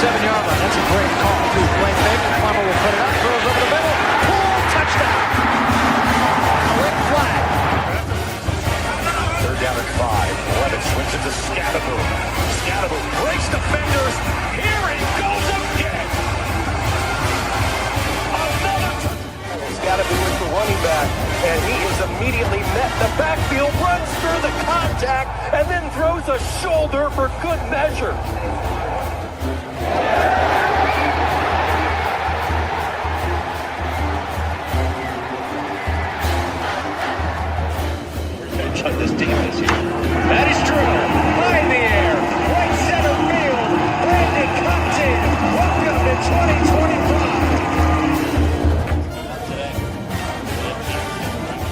7-yard line. That's a great call. Play fake. Plummer will put it up. Throws over the middle. Poole, touchdown. Quick flag. 3rd down and 5. Levitt swings it to Scadaboo. Scadaboo breaks defenders. Here he goes again. Scadaboo is the running back, and he is immediately met in the backfield, runs through the contact, and then throws a shoulder for good measure. On this defense here. That is true. High in the air. Right center field. Brandon Compton. Welcome to 2025. Today.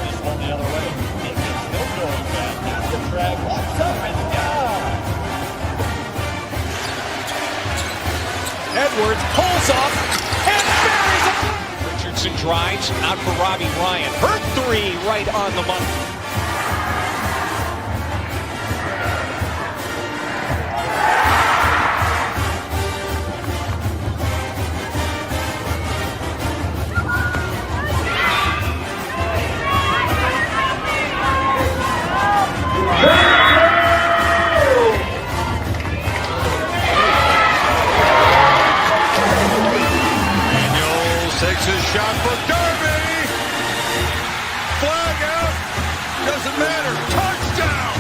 Just one the other way. He gets no going back. That's the drag. Walks up and down. Edwards pulls off and buries it. Richardson drives out for Robbie Ryan. Hurt 3 right on the money. Takes his shot for Darby. Flag out. Doesn't matter. Touchdown.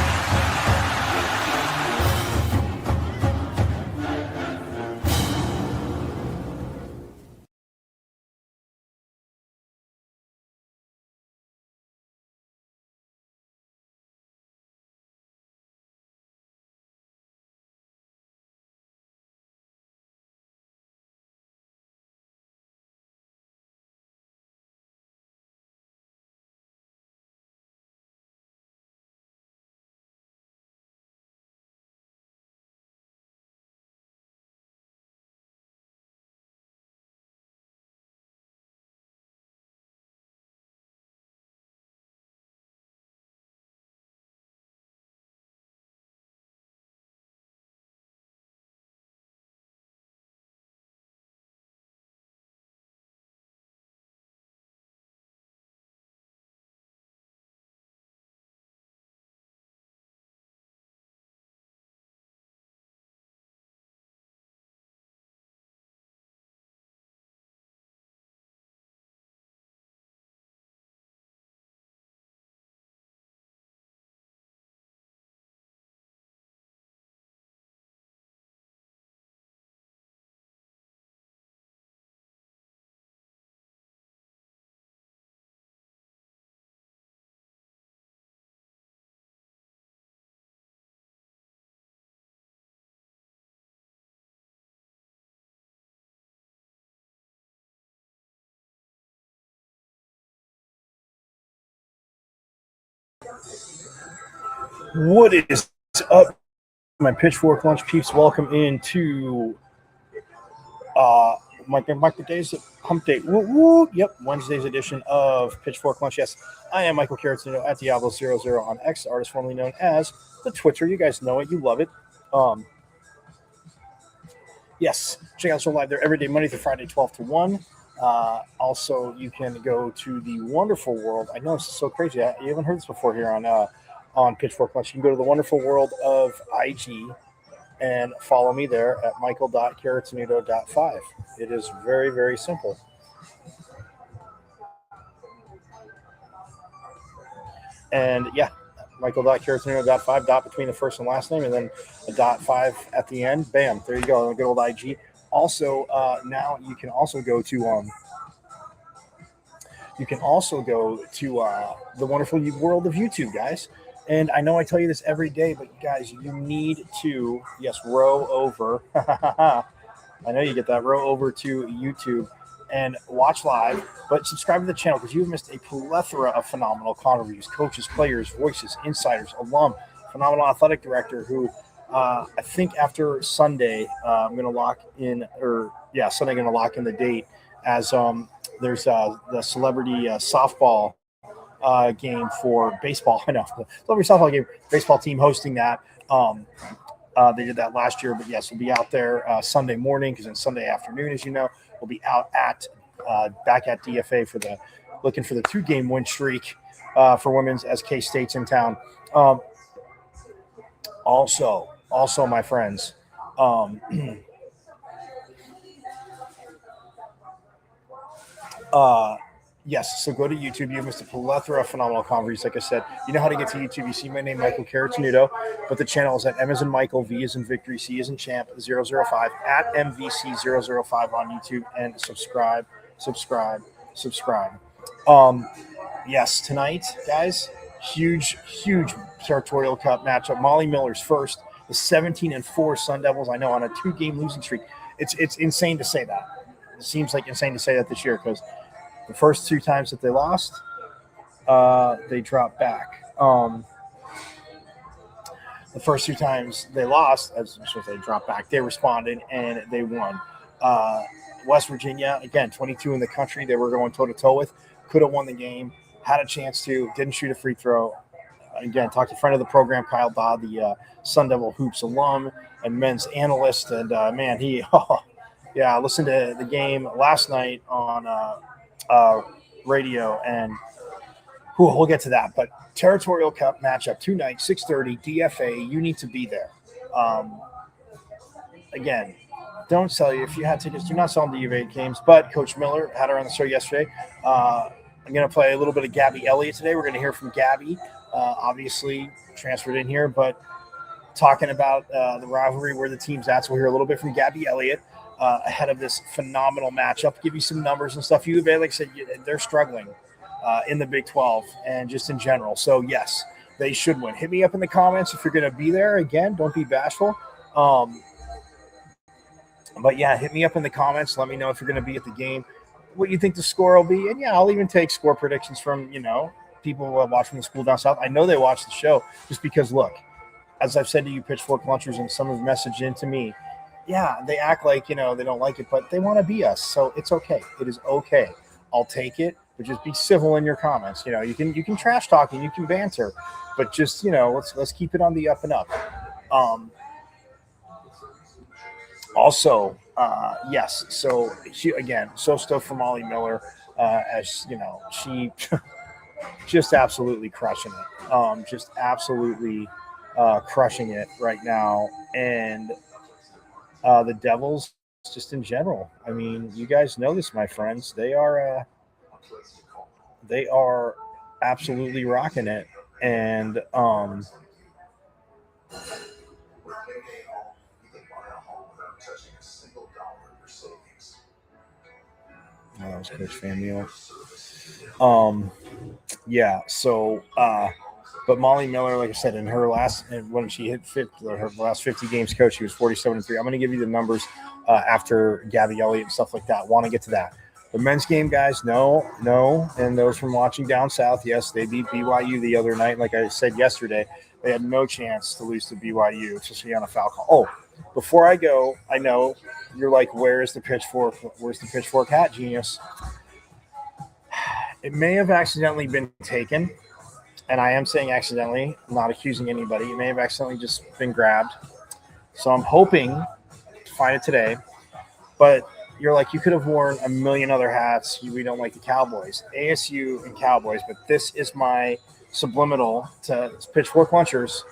What is up, my Pitchfork Lunch peeps? Welcome into Michael Day's Hump Day. Woo, woo. Yep, Wednesday's edition of Pitchfork Lunch. Yes, I am Michael Caratino at Diablo00 on X, artist formerly known as the Twitter. You guys know it. You love it. Yes, check out the show live there every day, Monday through Friday, 12 to 1. Also, you can go to the wonderful world. I know this is so crazy. You haven't heard this before here on Pitchfork Lunch. You can go to the wonderful world of IG and follow me there at michael.caratinudo.5. It is very, very simple. And yeah, michael.caratinudo.5, dot between the first and last name, and then a .5 at the end. Bam, there you go. Good old IG. Also, now you can also go to the wonderful world of YouTube, guys. And I know I tell you this every day, but guys, you need to, row over. I know you get that. Row over to YouTube and watch live, but subscribe to the channel because you've missed a plethora of phenomenal con reviews, coaches, players, voices, insiders, alum, phenomenal athletic director who I think after Sunday, I'm going to lock in, Sunday going to lock in the date as there's the celebrity softball game for baseball. I know, celebrity softball game, baseball team hosting that. They did that last year, but yes, we'll be out there Sunday morning because then Sunday afternoon, as you know, we'll be out at back at DFA looking for the 2-game win streak for women's as K-State's in town. Also, my friends, yes, so go to YouTube. You missed a plethora of phenomenal conferences. Like I said, you know how to get to YouTube. You see my name, Michael Caratanudo, but the channel is at M as in Michael, V as in Victory, C as in Champ, 005, at MVC005 on YouTube, and subscribe. Yes, tonight, guys, huge Territorial Cup matchup. Molly Miller's first, the 17-4 Sun Devils, I know, on a 2-game losing streak. It's insane to say that. It seems like insane to say that this year because the first 2 times that they lost, they dropped back. The first 2 times they lost, they dropped back. They responded and they won. West Virginia, again, 22 in the country. They were going toe-to-toe with. Could have won the game. Had a chance to. Didn't shoot a free throw. Again, talked to a friend of the program, Kyle Dodd, the Sun Devil Hoops alum and men's analyst. And, man, I listened to the game last night on radio, and we'll get to that. But Territorial Cup matchup tonight, 6:30, DFA. You need to be there. Again, don't sell you. If you had tickets, do not sell them to U8 games. But Coach Miller had her on the show yesterday. I'm going to play a little bit of Gabby Elliott today. We're going to hear from Gabby, obviously transferred in here, but talking about the rivalry, where the team's at. So we'll hear a little bit from Gabby Elliott ahead of this phenomenal matchup. Give you some numbers and stuff. U of A, like I said, they're struggling in the Big 12 and just in general. So, yes, they should win. Hit me up in the comments if you're going to be there. Again, don't be bashful. But, yeah, hit me up in the comments. Let me know if you're going to be at the game, what you think the score will be. And, yeah, I'll even take score predictions from, people who watch from the school down south. I know they watch the show just because, look, as I've said to you Pitchfork Lunchers, and some have messaged in to me, yeah, they act like, they don't like it, but they want to be us. So it's okay. It is okay. I'll take it, but just be civil in your comments. You can trash talk and you can banter, but just, let's keep it on the up and up. Also, yes. So she, again, so stoked for Molly Miller, as she just absolutely crushing it. Just absolutely crushing it right now. And the Devils, just in general. I mean, you guys know this, my friends. They are absolutely rocking it. And that was Coach Famio. Yeah. So, but Molly Miller, like I said, when she hit her last 50 games coach, she was 47-3. I'm going to give you the numbers after Gabby Elliott and stuff like that. Want to get to that. The men's game, guys, no. And those from watching down south, yes, they beat BYU the other night. Like I said yesterday, they had no chance to lose to BYU, especially on a foul call. Oh, before I go, I know you're like, where's the pitchfork? Where's the pitchfork hat, genius? It may have accidentally been taken. And I am saying accidentally, I'm not accusing anybody. It may have accidentally just been grabbed. So I'm hoping to find it today. But you're like, you could have worn a million other hats. We don't like the Cowboys. ASU and Cowboys. But this is my subliminal to Pitchfork Lunchers.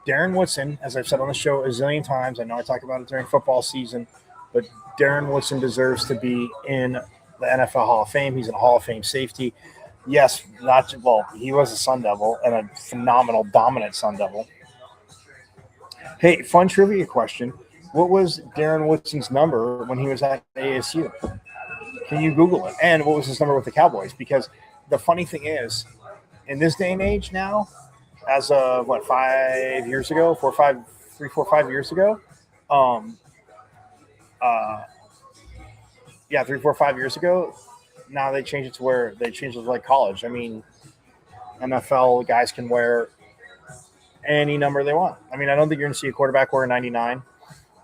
Darren Woodson, as I've said on the show a zillion times, I know I talk about it during football season, but Darren Woodson deserves to be in the NFL Hall of Fame. He's a Hall of Fame safety. Yes, he was a Sun Devil and a phenomenal, dominant Sun Devil. Hey, fun trivia question. What was Darren Woodson's number when he was at ASU? Can you Google it? And what was his number with the Cowboys? Because the funny thing is, in this day and age now, as of 5 years ago, 3, 4, 5 years ago, 3, 4, 5 years ago, now they changed it to where they changed it to like college. I mean, NFL guys can wear any number they want. I mean, I don't think you're going to see a quarterback wear a 99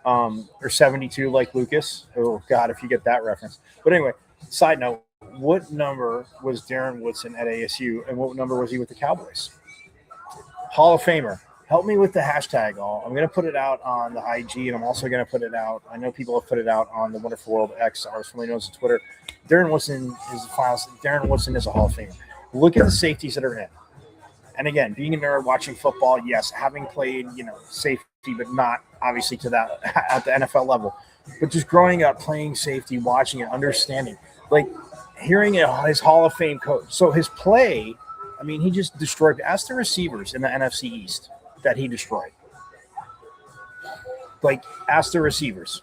or 72 like Lucas. Oh, God, if you get that reference. But anyway, side note, what number was Darren Woodson at ASU and what number was he with the Cowboys? Hall of Famer. help me with the hashtag. I'm going to put it out on the IG, and I'm also going to put it out. I know people have put it out on the Wonderful World X, or somebody knows on Twitter. Darren Woodson is the finals. Darren Woodson is a Hall of Famer. Look at the safeties that are in. And again, being a nerd watching football, yes, having played, safety, but not obviously to that at the NFL level. But just growing up playing safety, watching it, understanding, like hearing his Hall of Fame coach. So his play, I mean, he just destroyed. Ask the receivers in the NFC East that he destroyed. Like, ask the receivers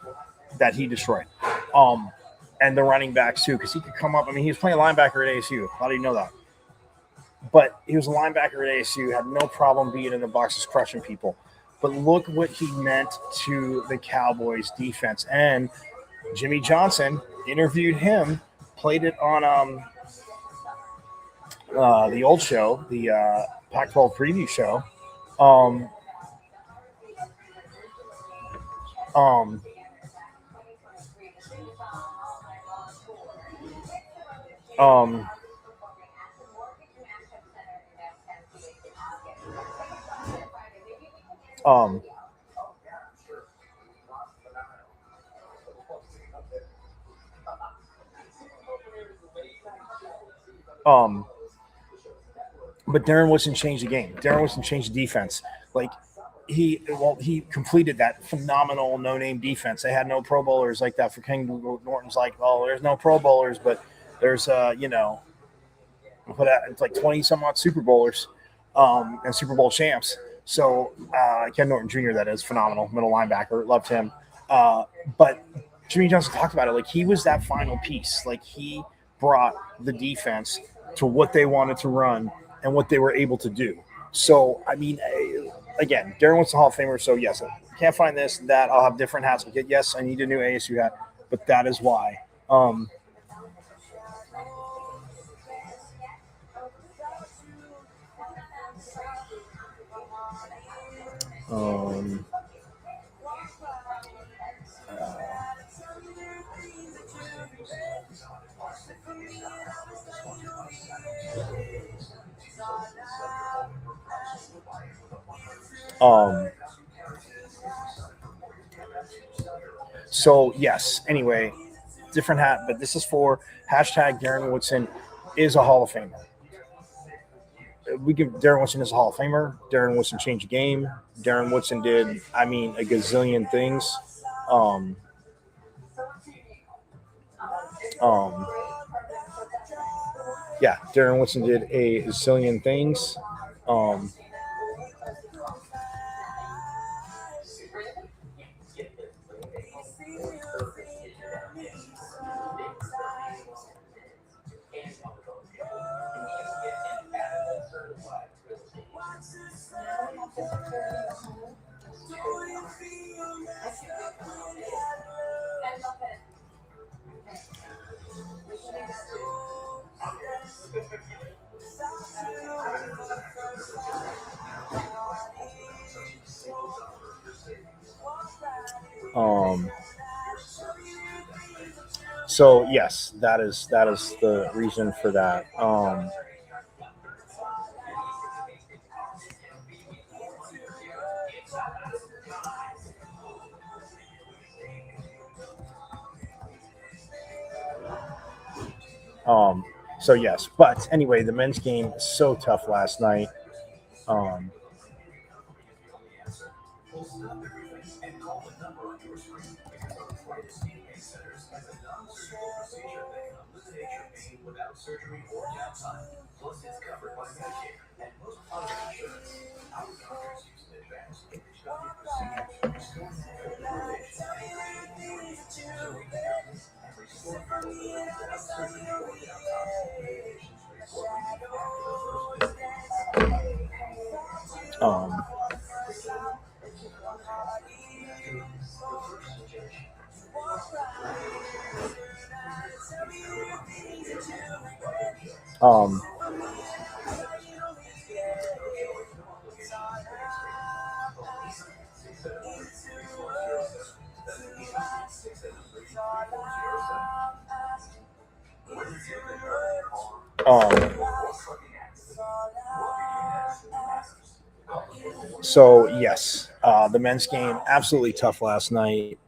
that he destroyed. And the running backs too, because he could come up. I mean, he was playing linebacker at ASU. How do you know that? But he was a linebacker at ASU, had no problem being in the boxes, crushing people. But look what he meant to the Cowboys defense. And Jimmy Johnson interviewed him, played it on the old show, the Pac-12 preview show. Um, but Darren Woodson changed the game. Darren Woodson changed the defense. Like, he completed that phenomenal no-name defense. They had no Pro Bowlers like that. For King Norton's like, well, there's no Pro Bowlers, but there's it's like 20 some odd Super Bowlers and Super Bowl champs. So Ken Norton Jr., that is phenomenal, middle linebacker, loved him. But Jimmy Johnson talked about it, like he was that final piece. Like he brought the defense to what they wanted to run and what they were able to do. So I mean, again, Darren Woodson Hall of Famer. So yes, I can't find this, that. I'll have different hats. Yes, I need a new ASU hat, but that is why. So yes, anyway, different hat, but this is for hashtag Darren Woodson is a Hall of Famer. Darren Woodson is a Hall of Famer. Darren Woodson changed the game. Darren Woodson did, I mean, a gazillion things. Yeah, Darren Woodson did a zillion things. So yes, that is the reason for that. So yes, but anyway, the men's game is so tough last night. So yes, the men's game absolutely tough last night.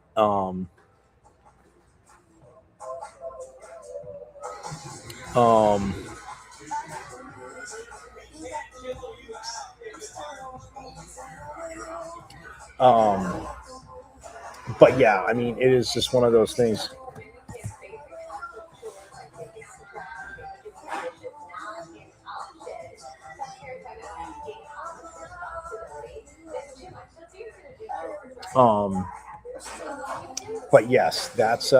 But yeah, I mean, it is just one of those things. But yes, that's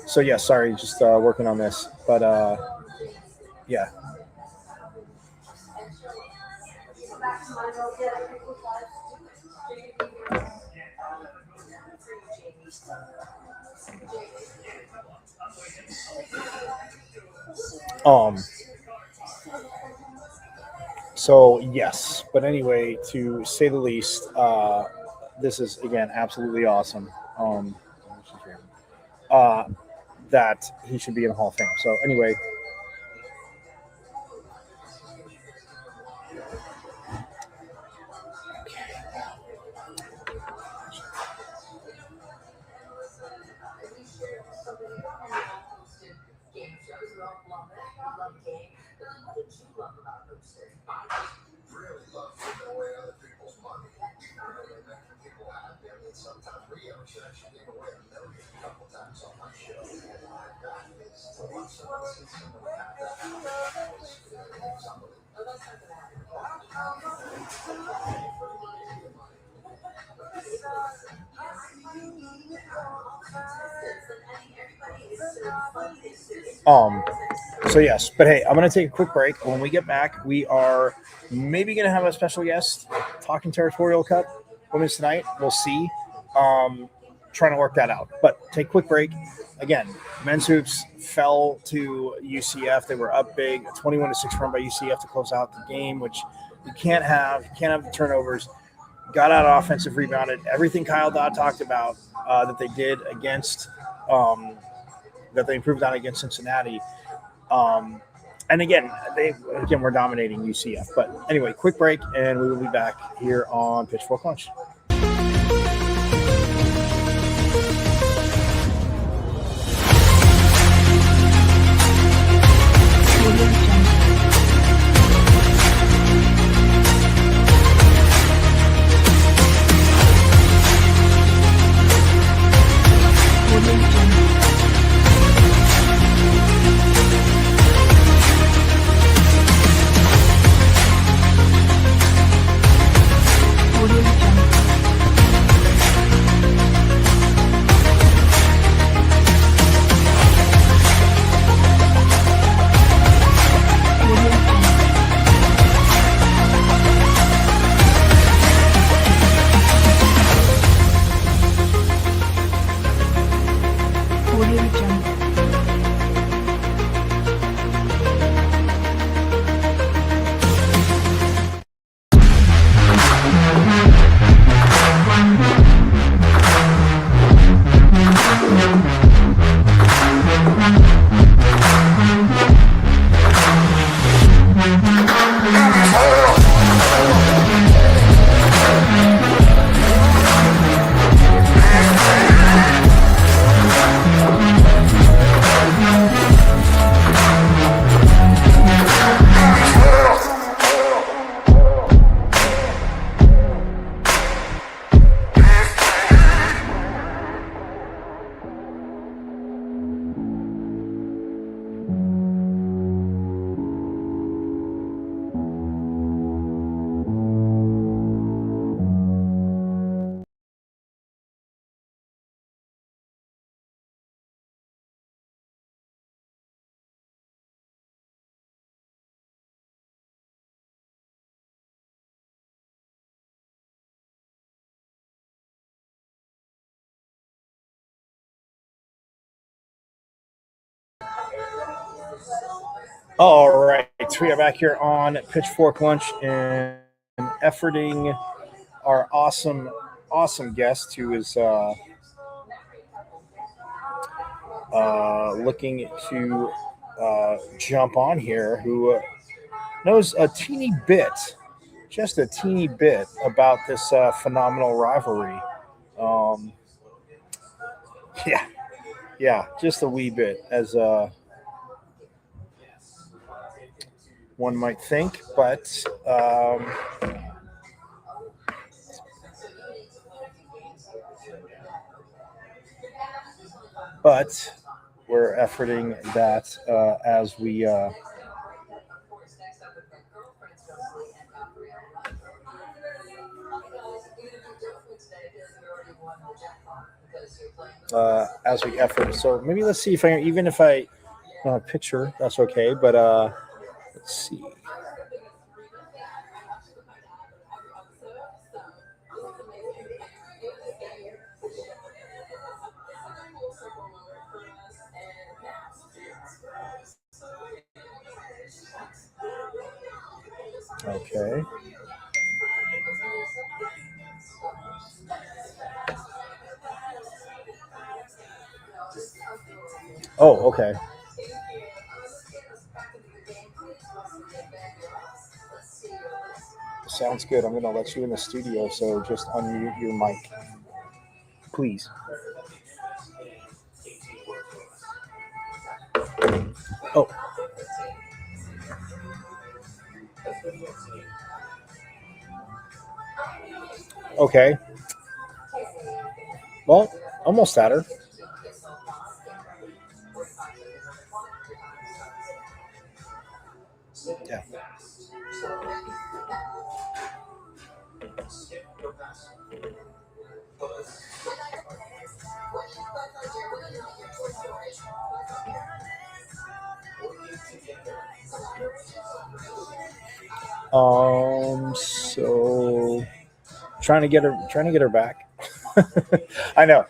so yeah, sorry, just working on this, but yeah. So yes, but anyway, to say the least, this is again absolutely awesome. That he should be in the Hall of Fame. So anyway, so yes, but hey, I'm going to take a quick break. When we get back, we are maybe going to have a special guest talking Territorial Cup Women's tonight. We'll see. Trying to work that out. But take a quick break. Again, men's hoops fell to UCF. They were up big, a 21-6 run by UCF to close out the game, which you can't have. You can't have the turnovers. Got out offensive, rebounded. Everything Kyle Dodd talked about that they did against that they improved on against Cincinnati. And again, we're dominating UCF. But anyway, quick break, and we will be back here on Pitchfork Lunch. All right, so we are back here on Pitchfork Lunch and efforting our awesome guest who is looking to jump on here, who knows a teeny bit, just a teeny bit, about this phenomenal rivalry. Um, yeah, yeah, just a wee bit, as one might think, but we're efforting that as we effort. So maybe let's see if I, even if I picture, that's okay. But let's see. Okay. Oh, okay. Sounds good. I'm going to let you in the studio, so just unmute your mic, please. Oh. Okay. Well, almost at her. Yeah. So trying to get her back. I know.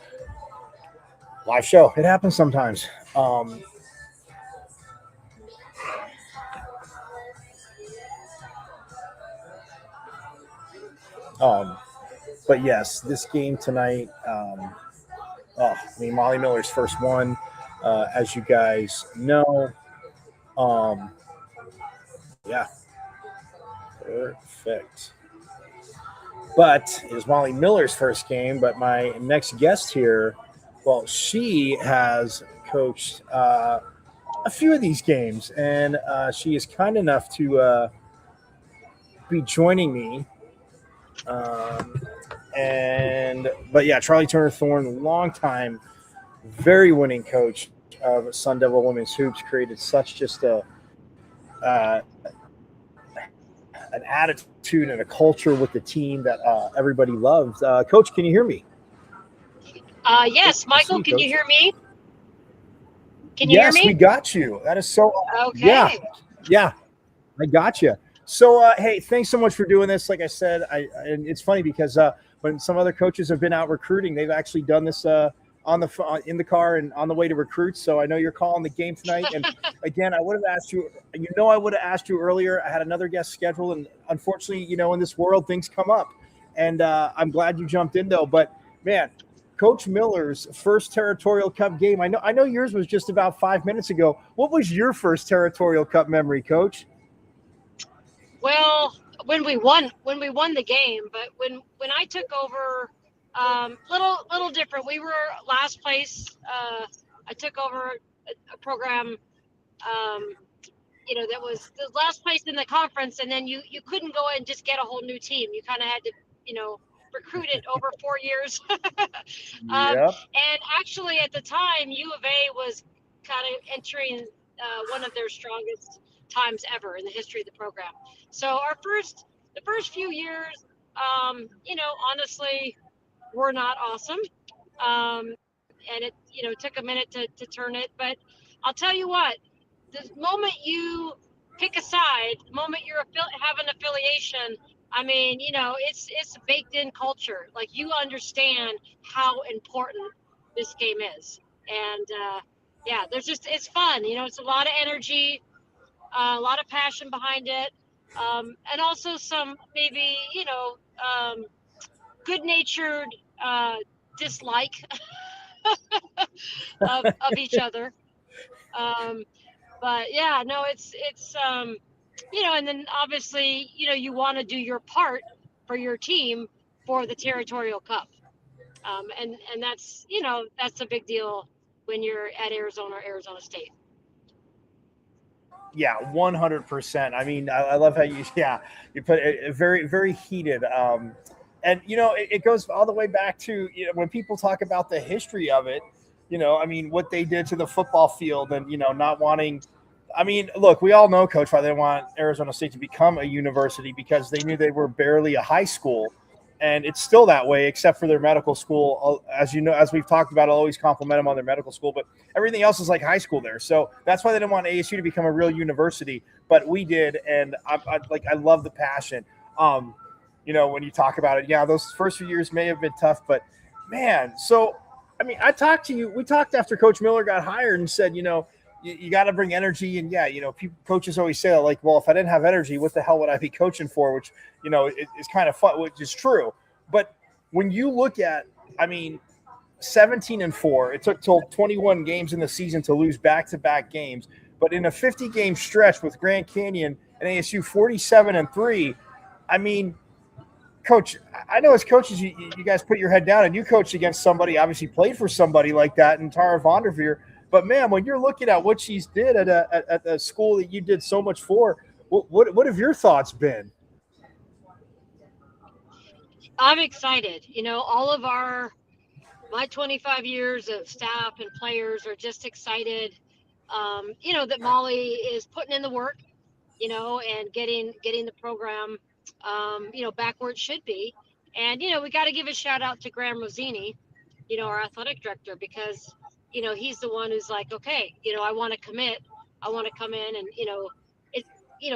Live show. It happens sometimes. Um, but yes, this game tonight. Molly Miller's first one, as you guys know. Um, yeah, perfect. But it is Molly Miller's first game. But my next guest here, well, she has coached a few of these games, and she is kind enough to be joining me. But yeah, Charlie Turner Thorne, long time, very winning coach of Sun Devil Women's Hoops, created such just uh, an attitude and a culture with the team that everybody loves. Coach, can you hear me? Yes, Michael, can you hear me? Can you Yes, hear we me? got you. That is so. Yeah, Okay. yeah, I got you. So, hey, thanks so much for doing this. Like I said, and it's funny because when some other coaches have been out recruiting, they've actually done this in the car and on the way to recruits. So I know you're calling the game tonight. And again, I would have asked you. I would have asked you earlier. I had another guest scheduled, and unfortunately, in this world, things come up. And I'm glad you jumped in though. But man, Coach Miller's first Territorial Cup game. I know yours was just about 5 minutes ago. What was your first Territorial Cup memory, Coach? Well, when we won the game, but when I took over, little different. We were last place. I took over a program, that was the last place in the conference, and then you couldn't go and just get a whole new team. You kind of had to, recruit it over 4 years. Yep. And actually, at the time, U of A was kind of entering one of their strongest times ever in the history of the program. So the first few years, honestly, were not awesome. And it, took a minute to turn it. But I'll tell you what, the moment you pick a side, the moment you're have an affiliation, I mean, it's baked in culture. Like, you understand how important this game is, and yeah, it's fun. It's a lot of energy. a lot of passion behind it, and also some maybe good-natured dislike of each other. But yeah, no, it's and then obviously you want to do your part for your team for the Territorial Cup, and that's a big deal when you're at Arizona or Arizona State. Yeah, 100%. I mean, I love how you put it very, very heated. And it goes all the way back to when people talk about the history of it. I mean, what they did to the football field, and not wanting. I mean, look, we all know, Coach, why they want Arizona State to become a university, because they knew they were barely a high school. And it's still that way, except for their medical school. As you know, as we've talked about, I'll always compliment them on their medical school, but everything else is like high school there. So that's why they didn't want ASU to become a real university, but we did, and I love the passion. When you talk about it, yeah, those first few years may have been tough, but man, so I mean, we talked after Coach Miller got hired and said, you got to bring energy, and coaches always say that, like, well, if I didn't have energy, what the hell would I be coaching for? Which is kind of fun, which is true. But when you look at, I mean, 17-4, it took till 21 games in the season to lose back-to-back games. But in a 50-game stretch with Grand Canyon and ASU 47-3, I mean, Coach, I know as coaches, you guys put your head down, and you coached against somebody, obviously played for somebody like that in Tara Vonderveer. But man, when you're looking at what she's did at a school that you did so much for, what have your thoughts been? I'm excited. All of my 25 years of staff and players are just excited. That Molly is putting in the work, and getting the program, back where it should be. And we got to give a shout out to Graham Rosini, our athletic director, because he's the one who's like, okay, I want to commit, I want to come in and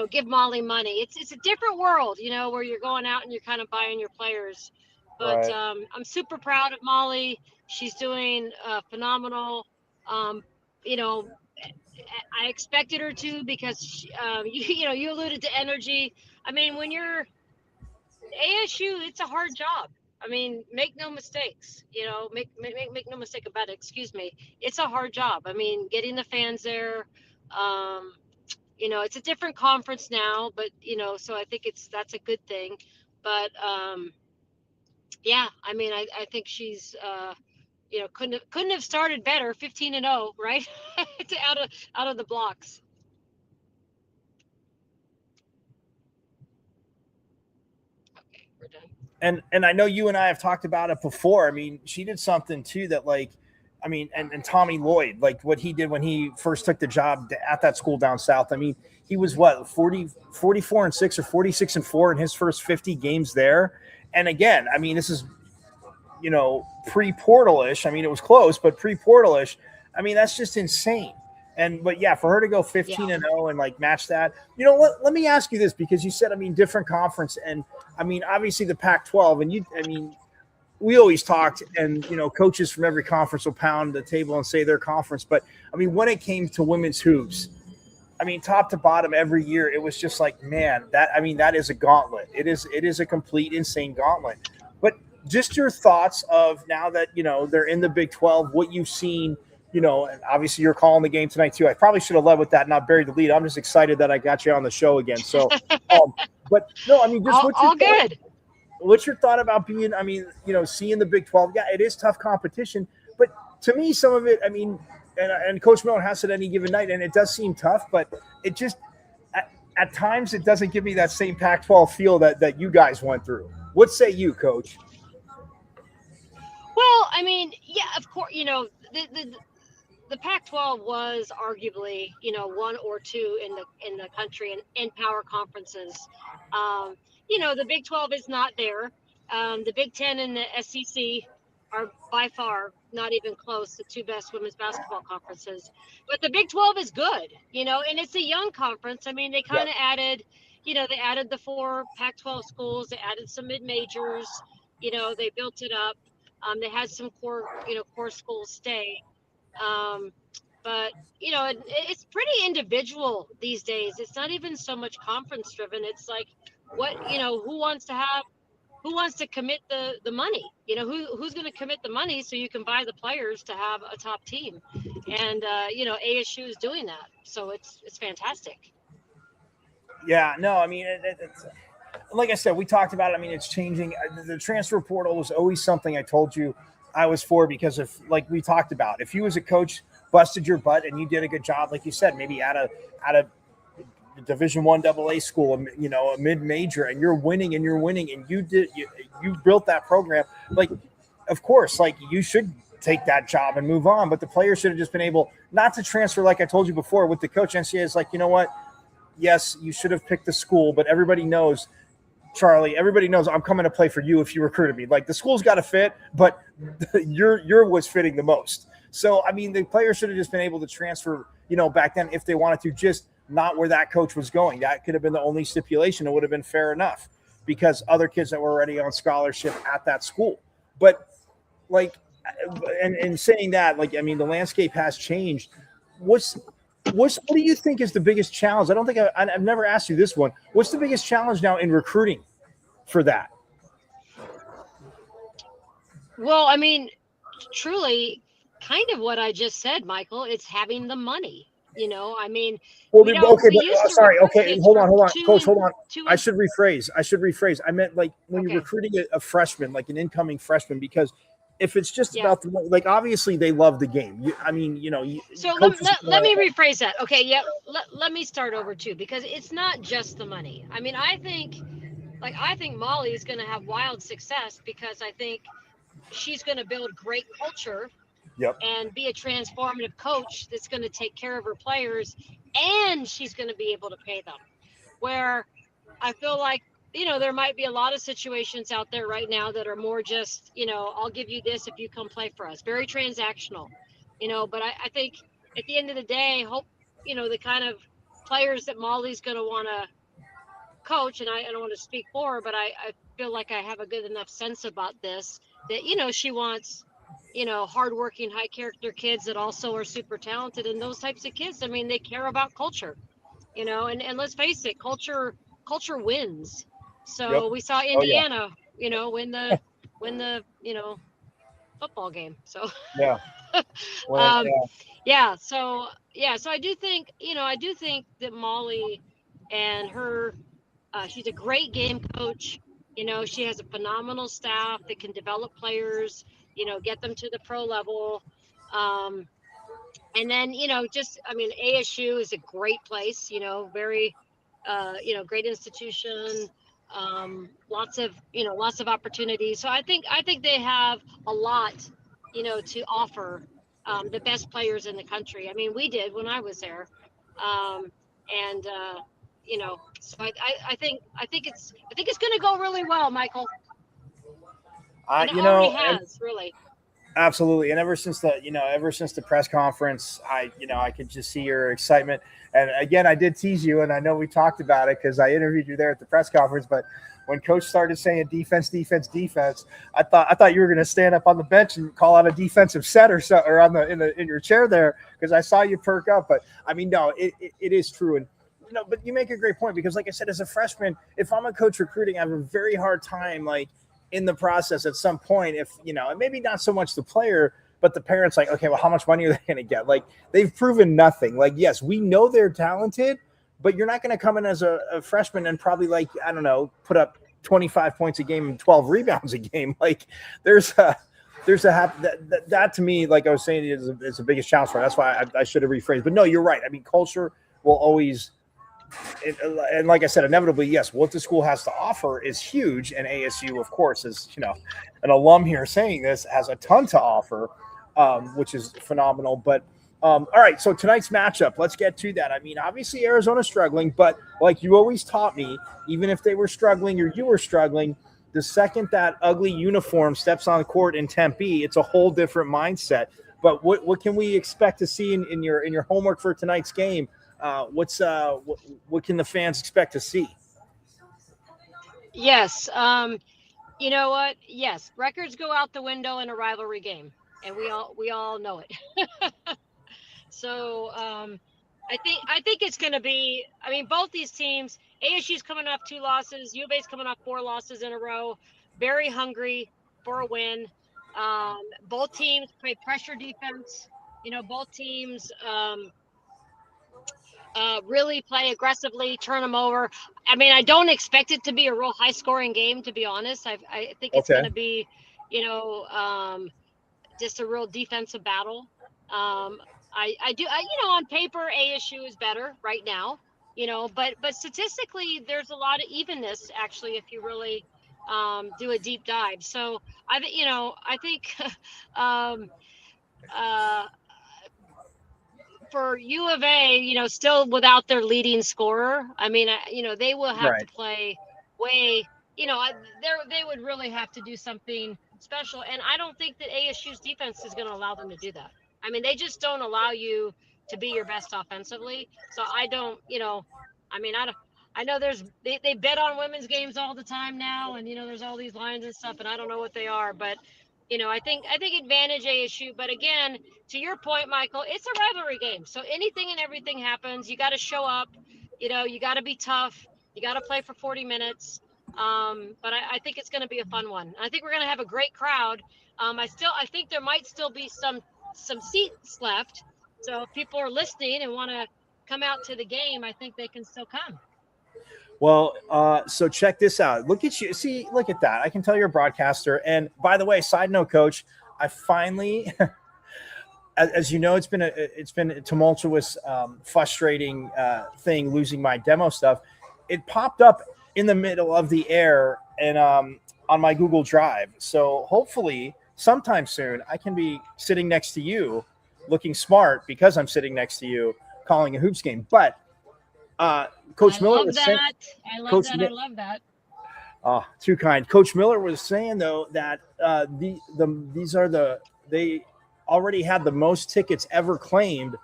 give Molly money. It's a different world, where you're going out and you're kind of buying your players. But Right. I'm super proud of Molly. She's doing phenomenal. I expected her to, because you alluded to energy. I mean, when you're ASU, it's a hard job. I mean, make no mistakes. Make no mistake about it. Excuse me. It's a hard job. I mean, getting the fans there. It's a different conference now, but so I think that's a good thing. But yeah, I mean, I think she's couldn't have started better. 15-0, right? out of the blocks. Okay, we're done. And I know you and I have talked about it before. I mean, she did something too that, like, I mean, and Tommy Lloyd, like what he did when he first took the job at that school down south. I mean, he was 44-6 or 46-4 in his first 50 games there. And again, I mean, this is pre-portal-ish. I mean, it was close, but pre-portal-ish. I mean, that's just insane. But yeah, for her to go 15-0 and like match that, let me ask you this, because you said, I mean, different conference, and I mean, obviously the Pac-12, and we always talked, and coaches from every conference will pound the table and say their conference, but I mean, when it came to women's hoops, I mean, top to bottom every year, it was just like, man, that is a gauntlet. It is a complete insane gauntlet. But just your thoughts of now that they're in the Big 12, what you've seen. And obviously you're calling the game tonight too. I probably should have led with that and not buried the lead. I'm just excited that I got you on the show again. So, but no, I mean, just all good. What's your thought about being? I mean, seeing the Big 12. Yeah, it is tough competition, but to me, some of it. I mean, and Coach Miller has it any given night, and it does seem tough, but it just at times it doesn't give me that same Pac-12 feel that you guys went through. What say you, Coach? Well, I mean, yeah, of course, the Pac-12 was arguably, one or two in the country in power conferences. The Big 12 is not there. The Big 10 and the SEC are by far not even close, the two best women's basketball conferences. But the Big 12 is good, and it's a young conference. I mean, they kind of added, they added the 4 Pac-12 schools. They added some mid-majors. They built it up. They had some core schools stay. But it's pretty individual these days. It's not even so much conference driven. It's like who wants to commit the money? Who's going to commit the money so you can buy the players to have a top team? And ASU is doing that, so it's fantastic. Yeah, no, I mean, it's like I said, we talked about it. I mean, it's changing. The transfer portal was always something I told you I was for, because if, like we talked about, if you as a coach busted your butt and you did a good job, like you said, maybe at a Division I AA school, a mid-major, and you're winning and you built that program, like, of course, like, you should take that job and move on. But the players should have just been able not to transfer, like I told you before with the coach. NCAA is like, you know what? Yes, you should have picked the school, but everybody knows, Charlie, everybody knows I'm coming to play for you if you recruited me. Like, the school's got to fit, but your was fitting the most. So, I mean, the players should have just been able to transfer, back then if they wanted to, just not where that coach was going. That could have been the only stipulation. It would have been fair enough because other kids that were already on scholarship at that school. But, like, and saying that, like, I mean, the landscape has changed. What do you think is the biggest challenge? I don't think I've never asked you this one. What's the biggest challenge now in recruiting for that? Well, I mean, truly, kind of what I just said, Michael. It's having the money. I mean, sorry. Okay, hold on, Coach, hold on. I should rephrase. I meant, like, when you're recruiting a freshman, like an incoming freshman, because if it's just about the, like, obviously they love the game. So let me rephrase that. Okay. Yeah. Let me start over too, because it's not just the money. I mean, I think Molly is going to have wild success because I think she's going to build great culture. Yep. And be a transformative coach that's going to take care of her players, and she's going to be able to pay them. Where I feel like, there might be a lot of situations out there right now that are more just, I'll give you this if you come play for us. Very transactional, but I think at the end of the day, hope, the kind of players that Molly's going to want to coach, and I don't want to speak for her, but I feel like I have a good enough sense about this that, she wants, hardworking, high character kids that also are super talented. And those types of kids, I mean, they care about culture, and let's face it, culture wins. So we saw Indiana, win the football game. So yeah. So I do think, that Molly and her, she's a great game coach. She has a phenomenal staff that can develop players, get them to the pro level. And then, ASU is a great place, very, great institution, lots of opportunities. So I think they have a lot, to offer, the best players in the country. I mean, we did when I was there. So I think it's going to go really well, Michael. And it already has, really. Absolutely. And ever since the press conference, I could just see your excitement. And again, I did tease you, and I know we talked about it because I interviewed you there at the press conference. But when Coach started saying defense, I thought you were going to stand up on the bench and call out a defensive set or so, or in your chair there, because I saw you perk up. But I mean, no, it is true. And but you make a great point, because, like I said, as a freshman, if I'm a coach recruiting, I have a very hard time, like, in the process at some point, if, and maybe not so much the player, but the parents, like, okay, well, how much money are they going to get? Like, they've proven nothing. Like, yes, we know they're talented, but you're not going to come in as a freshman and probably, like, I don't know, put up 25 points a game and 12 rebounds a game. Like, that to me, like I was saying, is the biggest challenge for her. That's why I should have rephrased. But no, you're right. I mean, culture will always, and like I said, inevitably, yes, what the school has to offer is huge. And ASU, of course, is, an alum here saying this, has a ton to offer, which is phenomenal. But all right, so tonight's matchup, let's get to that. I mean, obviously Arizona's struggling, but like you always taught me, even if they were struggling or you were struggling, the second that ugly uniform steps on court in Tempe, it's a whole different mindset. But what can we expect to see in your homework for tonight's game? What can the fans expect to see? Yes. You know what? Yes. Records go out the window in a rivalry game, and we all know it. So I think it's going to be. I mean, both these teams. ASU's coming off 2 losses. U of A's coming off 4 losses in a row. Very hungry for a win. Both teams play pressure defense. Both teams really play aggressively, turn them over. I mean, I don't expect it to be a real high-scoring game, to be honest. I think it's going to be, just a real defensive battle. On paper, ASU is better right now, but statistically, there's a lot of evenness actually if you really do a deep dive. So I think for U of A, still without their leading scorer, I mean, they will have to play way, they would really have to do something special. And I don't think that ASU's defense is going to allow them to do that. I mean, they just don't allow you to be your best offensively. So I don't, I know they bet on women's games all the time now, and there's all these lines and stuff, and I don't know what they are, but I think advantage ASU. But again, to your point, Michael, it's a rivalry game. So anything and everything happens. You got to show up. You got to be tough. You got to play for 40 minutes. But I think it's going to be a fun one. I think we're going to have a great crowd. I think there might still be some seats left. So if people are listening and want to come out to the game, I think they can still come. Well, so check this out. Look at you. See, look at that. I can tell you're a broadcaster. And by the way, side note, Coach, I finally, as you know, it's been a tumultuous, frustrating thing losing my demo stuff. It popped up in the middle of the air and on my Google Drive. So hopefully, sometime soon, I can be sitting next to you, looking smart because I'm sitting next to you, calling a hoops game. But Coach Miller was saying, I love that. Oh, too kind. Coach Miller was saying though that they already had the most tickets ever claimed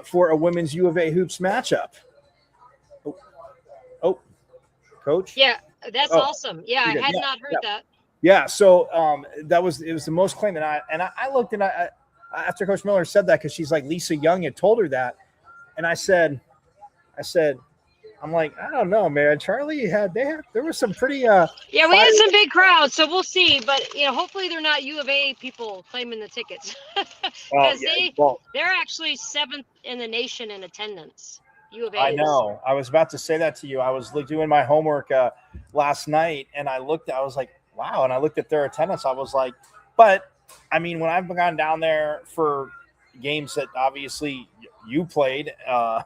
for a women's U of A hoops matchup. Oh, Coach. Yeah, that's awesome. Yeah, I had not heard that. Yeah, so it was the most claimed, and I looked and I after Coach Miller said that because she's like Lisa Young had told her that, and I said, I'm like, I don't know, man. Charlie there was some pretty we had some big crowds, so we'll see. But hopefully they're not U of A people claiming the tickets because they're actually 7th in the nation in attendance. U of A. I know. I was about to say that to you. I was doing my homework last night, and I was like, wow. And I looked at their attendance. I was like, but I mean, when I've gone down there for games that obviously you played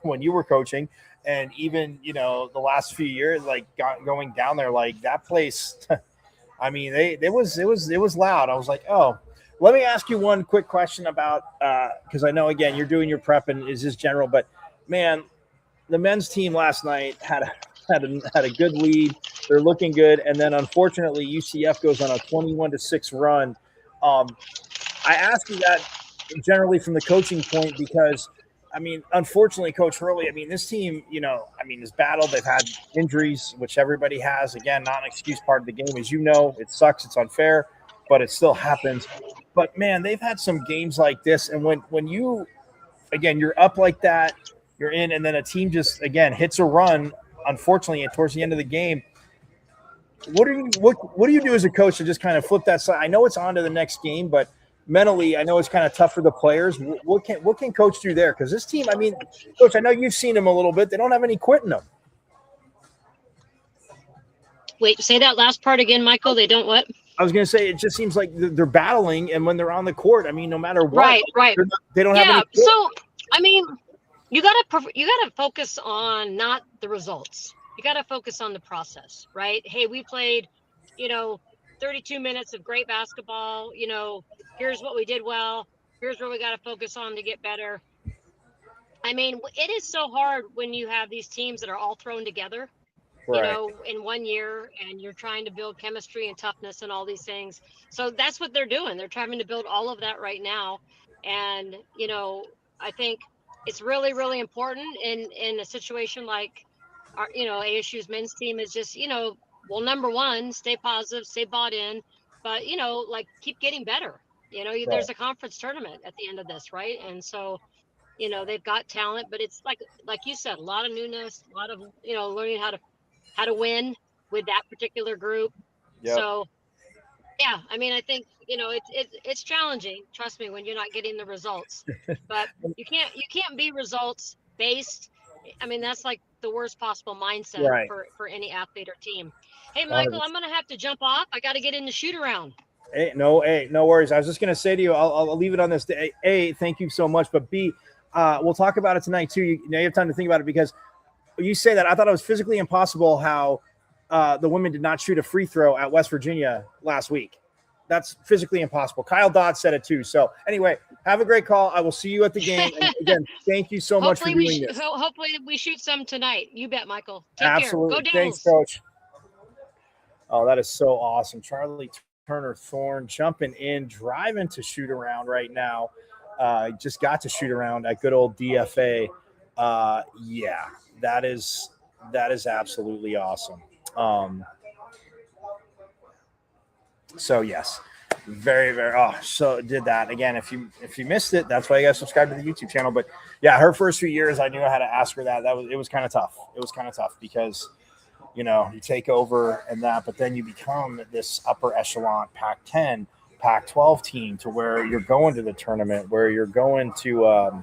when you were coaching, and even the last few years, like going down there, like that place. I mean, it was loud. I was like, oh. Let me ask you one quick question about because I know again you're doing your prep and is this general, but man, the men's team last night had a good lead. They're looking good, and then unfortunately UCF goes on a 21-6 run. I ask you that generally from the coaching point because, I mean, unfortunately, Coach Hurley, I mean, this team, is battled. They've had injuries, which everybody has. Again, not an excuse part of the game. As you know, it sucks. It's unfair, but it still happens. But, man, they've had some games like this. And when you, again, you're up like that, you're in, and then a team just, again, hits a run, unfortunately, towards the end of the game, what do you do as a coach to just kind of flip that side? I know it's on to the next game, but mentally, I know it's kind of tough for the players. What can Coach do there? Because this team, I mean, Coach, I know you've seen them a little bit. They don't have any quit in them. Wait, say that last part again, Michael. They don't what? I was going to say it just seems like they're battling, and when they're on the court, I mean, no matter what, right, they don't have any quit. So I mean, you gotta focus on not the results. You got to focus on the process, right? Hey, we played, 32 minutes of great basketball. Here's what we did well. Here's where we got to focus on to get better. I mean, it is so hard when you have these teams that are all thrown together, in 1 year, and you're trying to build chemistry and toughness and all these things. So that's what they're doing. They're trying to build all of that right now. And, I think it's really, really important in a situation like, ASU's men's team is just, number one, stay positive, stay bought in, but, keep getting better. There's a conference tournament at the end of this, right? And so They've got talent, but it's like you said, a lot of newness, a lot of learning how to win with that particular group. Yep. So yeah, I mean, I think it's challenging. Trust me, when you're not getting the results, but you can't be results based. I mean, that's like the worst possible mindset Right. for any athlete or team. Hey, Michael, 100%. I'm gonna have to jump off. I got to get in the shoot around. Hey, no worries. I was just gonna say to you, I'll leave it on this. A, thank you so much, but B, we'll talk about it tonight too. You have time to think about it because you say that I thought it was physically impossible how the women did not shoot a free throw at West Virginia last week. That's physically impossible. Kyle Dodd said it too. So anyway, have a great call. I will see you at the game. And again, thank you so much for doing this. Hopefully we shoot some tonight. You bet, Michael. Take Absolutely. care. Go Thanks, Devils. Coach. Oh, that is so awesome. Charlie Turner Thorne jumping in, driving to shoot around right now. Just got to shoot around at good old DFA. Yeah, that is absolutely awesome. So yes, very, very. Oh, so did that again. If you missed it, that's why you got to subscribe to the YouTube channel. But yeah, her first few years, I knew I had to ask her that. It was kind of tough. It was kind of tough because you take over and that, but then you become this upper echelon Pac-10, Pac-12 team to where you're going to the tournament, where you're going to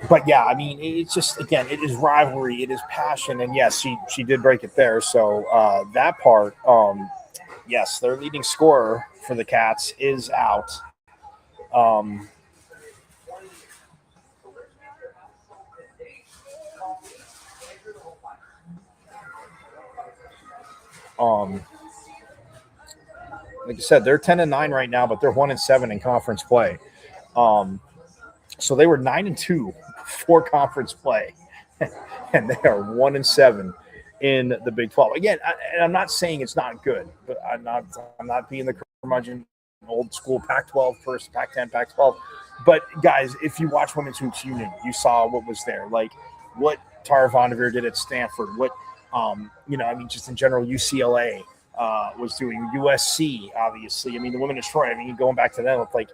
but yeah, I mean, it's just, again, it is rivalry, it is passion, and yes, she did break it there. So that part, yes, their leading scorer for the Cats is out. Like I said, they're 10-9 right now, but they're 1-7 in conference play. So they were 9-2 for conference play, and they are 1-7 in the Big 12. Again, and I'm not saying it's not good, but I'm not being the curmudgeon, old school Pac-12 first, Pac-10, Pac-12. But guys, if you watch Women's Hoops Union, you saw what was there, like what Tara Vonderveer did at Stanford, what just in general UCLA was doing, USC, obviously. I mean, the women of Troy. I mean, going back to them with like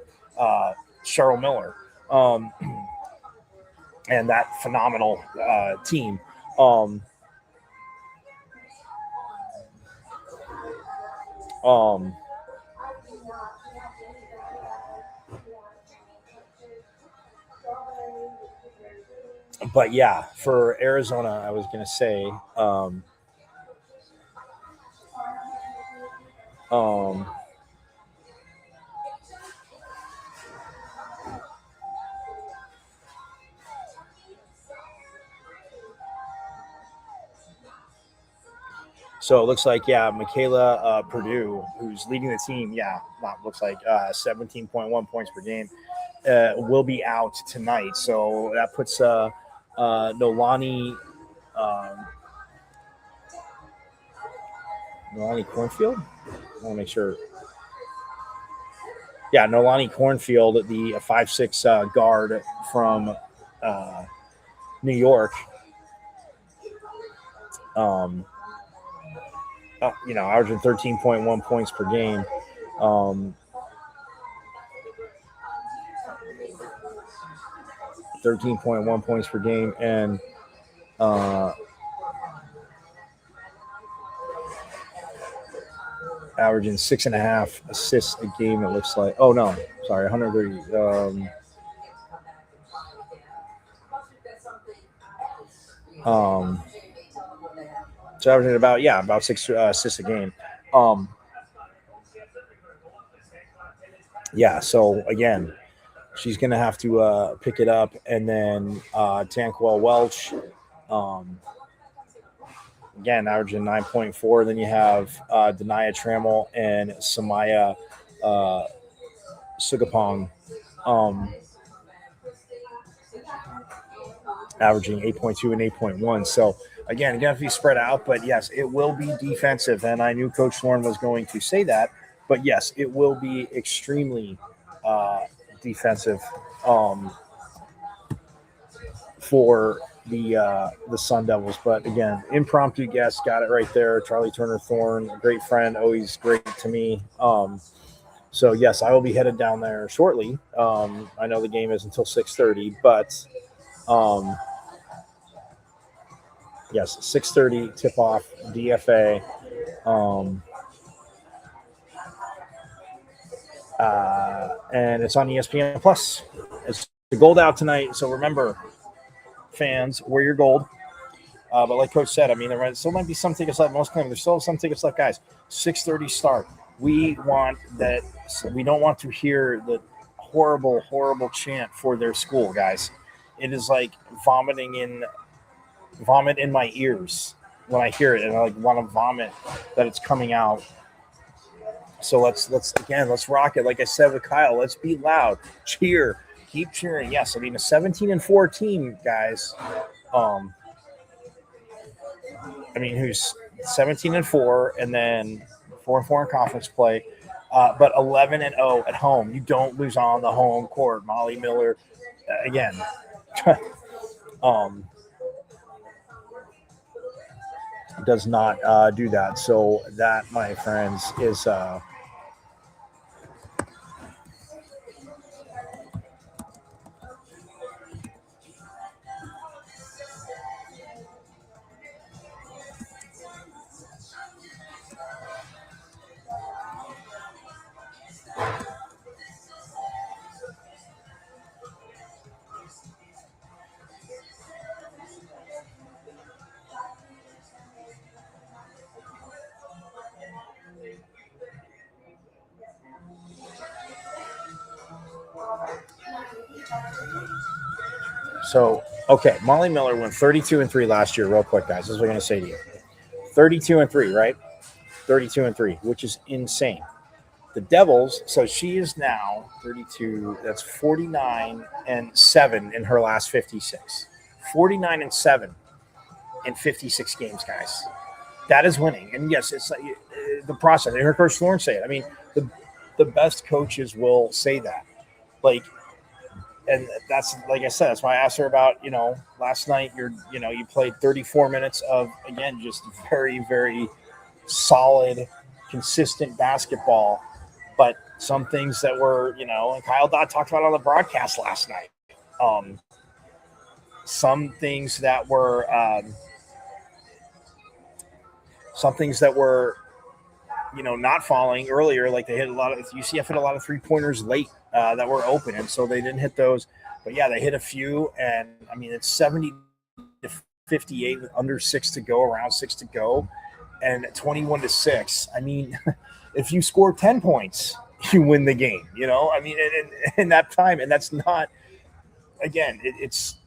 Cheryl Miller. And that phenomenal team. But yeah, for Arizona, I was going to say, so it looks like, yeah, Michaela Purdue, who's leading the team, looks like 17.1 points per game, will be out tonight. So that puts Nolani Cornfield? I want to make sure. Yeah, Nolani Cornfield, the 5'6" guard from New York. Averaging 13.1 points per game. 13.1 points per game, and averaging 6.5 assists a game, it looks like. Oh, no. Sorry, 130. So averaging about 6 assists a game. So again, she's going to have to pick it up. And then Tanquil Welch, again, averaging 9.4. Then you have Denia Trammell and Samaya Sugapong. averaging 8.2 and 8.1. So again, going to be spread out, but yes, it will be defensive. And I knew Coach Lauren was going to say that, but yes, it will be extremely defensive for the Sun Devils. But again, impromptu guest, got it right there. Charlie Turner Thorne, a great friend, always great to me. So yes, I will be headed down there shortly. I know the game is until 6:30, but yes, 6:30 tip off DFA. And it's on ESPN Plus. It's the gold out tonight. So remember, fans, wear your gold. But like Coach said, I mean, there still might be some tickets left. Most claim there's still some tickets left, guys. 6:30 start. We want that. We don't want to hear the horrible, horrible chant for their school, guys. It is like vomit in my ears when I hear it, and I like want to vomit that it's coming out. So let's rock it. Like I said with Kyle, let's be loud, cheer, keep cheering. Yes, I mean a 17-4 team, guys. Who's 17-4, and then 4-4 in conference play, but 11-0 at home. You don't lose on the home court. Molly Miller, again, does not do that. So that, my friends, is so okay. Molly Miller went 32-3 last year. Real quick, guys, this is what I'm going to say to you: 32-3, right? 32-3, which is insane. The Devils, so she is now 32. That's 49-7 in her last 56. 49-7 in 56 games, guys. That is winning. And yes, it's the process. I heard Coach Lauren say it. I mean, the best coaches will say that. And that's, like I said, that's why I asked her about, last night you played 34 minutes of, again, just very, very solid, consistent basketball. But some things that were, and Kyle Dodd talked about on the broadcast last night. Some things that were not falling earlier, like they hit UCF hit a lot of 3-pointers late that were open, and so they didn't hit those. But yeah, they hit a few, and I mean it's 70-58 with under 6 to go, around 6 to go, and 21-6. I mean, if you score 10 points, you win the game. I mean, in that time, and that's not. Again, it's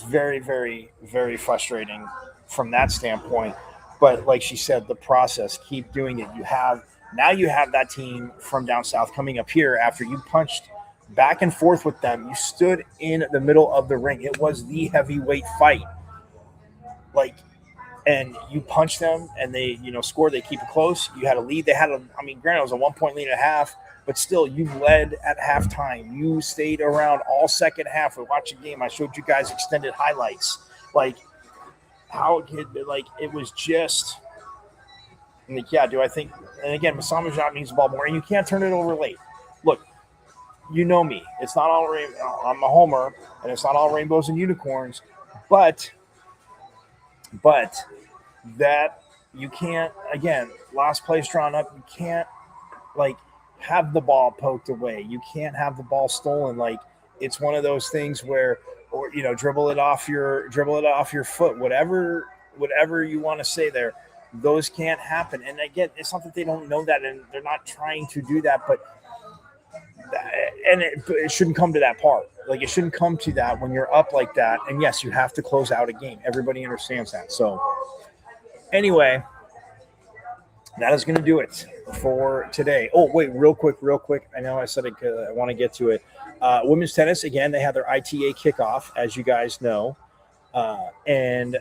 very, very, very frustrating from that standpoint. But like she said, the process, keep doing it. You have that team from down south coming up here after you punched back and forth with them. You stood in the middle of the ring. It was the heavyweight fight. And you punch them and they, score, they keep it close. You had a lead. Granted, it was a 1-point lead and a half, but still you led at halftime. You stayed around all second half. We watched the game. I showed you guys extended highlights. It was just, do I think, and again, Masama Jot needs the ball more, and you can't turn it over late. Look, you know me. It's not all I'm a homer, and it's not all rainbows and unicorns, but that you can't, again, last place drawn up, you can't, have the ball poked away. You can't have the ball stolen. It's one of those things where, or dribble it off your foot, whatever you want to say there, those can't happen. And again, it's not that they don't know that and they're not trying to do that, but it shouldn't come to that part. It shouldn't come to that when you're up like that. And yes, you have to close out a game. Everybody understands that. So anyway, that is going to do it for today. Oh, wait, real quick. I know I said I want to get to it. Women's tennis, again, they had their ITA kickoff, as you guys know. And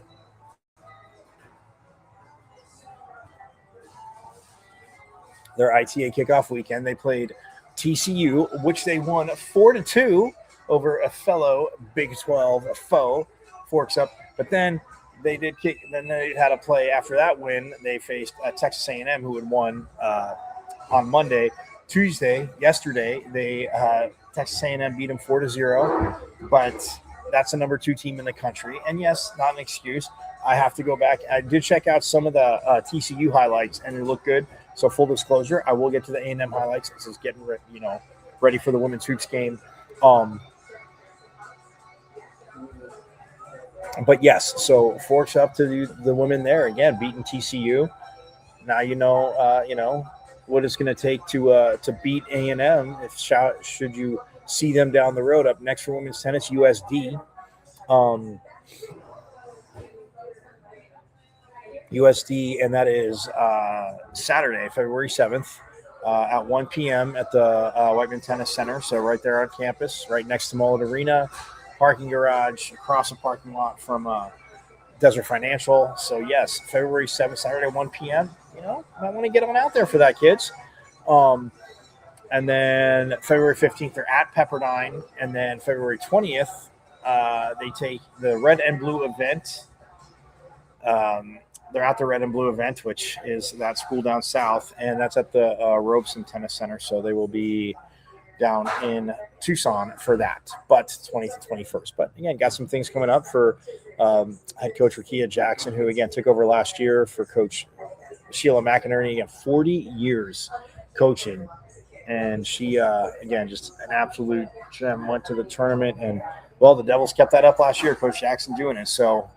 their ITA kickoff weekend, they played TCU, which they won 4-2 over a fellow Big 12 foe, Forks Up. But then they did kick. Then they had a play after that win. They faced Texas A&M, who had won on Monday. Yesterday, they Texas A&M beat them 4-0. But that's the number 2 team in the country. And yes, not an excuse. I have to go back. I did check out some of the TCU highlights, and they look good. So full disclosure, I will get to the A&M highlights. This is getting ready for the women's hoops game. But yes, so Forks Up to the women there again, beating TCU. Now you know what it's going to take to beat A&M. Should you see them down the road. Up next for women's tennis, USD. USD, and that is Saturday, February 7th at 1 p.m. at the Whiteman Tennis Center. So right there on campus, right next to Mullet Arena, parking garage, across the parking lot from Desert Financial. So yes, February 7th, Saturday, 1 p.m. I want to get on out there for that, kids. And then February 15th, they're at Pepperdine. And then February 20th, they take the red and blue event. They're at the red and blue event, which is that school down south, and that's at the Robeson Tennis Center. So they will be down in Tucson for that, but 20th to 21st. But again, got some things coming up for head coach Rakia Jackson, who again took over last year for Coach Sheila McInerney. Again, 40 years coaching, and she again just an absolute gem. Went to the tournament, and well, the Devils kept that up last year. Coach Jackson doing it. So.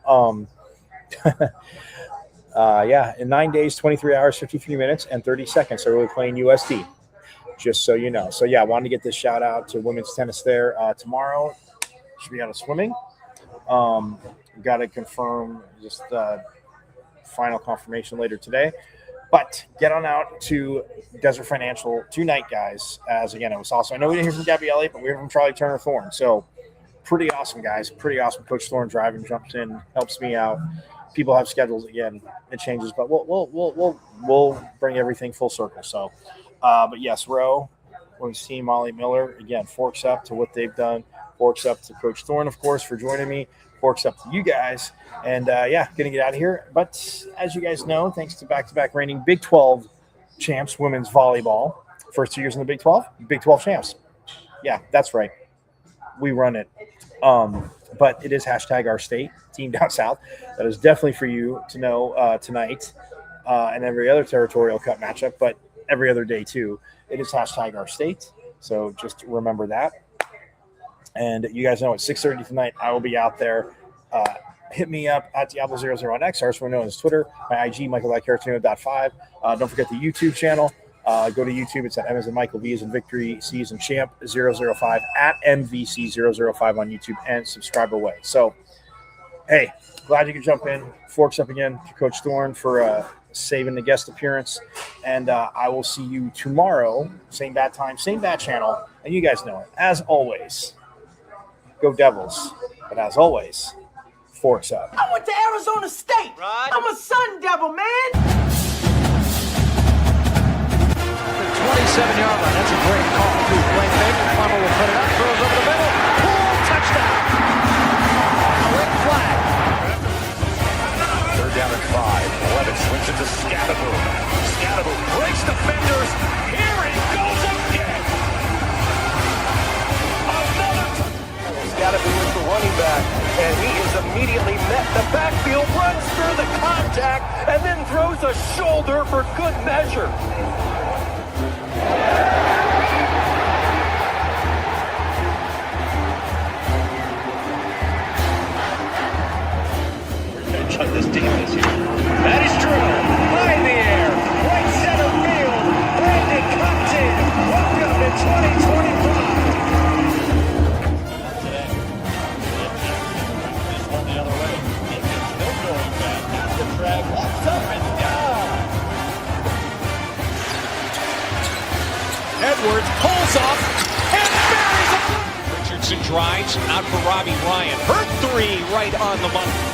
In 9 days, 23 hours, 53 minutes, and 30 seconds. So we're playing USD, just so you know. So, yeah, I wanted to get this shout out to women's tennis there. Tomorrow, should be out of swimming. Got to confirm just final confirmation later today. But get on out to Desert Financial tonight, guys, as, again, it was awesome. I know we didn't hear from Gabby Elliott, but we heard from Charlie Turner Thorne. So pretty awesome, guys. Pretty awesome. Coach Thorne driving, jumps in, helps me out. People have schedules again; it changes, but we'll bring everything full circle. So, but yes, Roe, we've seen Molly Miller again. Forks up to what they've done. Forks up to Coach Thorne, of course, for joining me. Forks up to you guys, and gonna get out of here. But as you guys know, thanks to back-to-back reigning Big 12 champs, women's volleyball, first 2 years in the Big 12, Big 12 champs. Yeah, that's right. We run it. But it is hashtag our state, team down south. That is definitely for you to know tonight and every other Territorial Cup matchup, but every other day too. It is hashtag our state. So just remember that. And you guys know at 6:30 tonight, I will be out there. Hit me up at Diablo00 on X, also known as Twitter. My IG, Michael.Caratino.5. Don't forget the YouTube channel. Go to YouTube. It's at M as in Michael, V as in Victory, C as in Champ 005 at MVC005 on YouTube, and subscribe away. So, hey, glad you could jump in. Forks up again to Coach Thorne for saving the guest appearance. And I will see you tomorrow. Same bad time, same bad channel. And you guys know it. As always, go Devils. But as always, Forks up. I went to Arizona State. Right. I'm a Sun Devil, man. 27-yard line. That's a great call. Play fake. Funnel will put it up. Throws over the middle. Pool touchdown. Quick flag. 3rd down and 5. 11 swings it to Scatterboom. Scatterboom breaks defenders. Here he goes again. Another. Scatterboom is the running back, and he is immediately met in the backfield, runs through the contact, and then throws a shoulder for good measure. This team this year. That is true. High in the air. Right center field. Brandon Compton. Welcome to 2025. This one the other way. Still going back. That's the drag. Walks up and down. Edwards pulls off and buries it. Richard Looks and drives out for Robbie Ryan. Her three right on the money.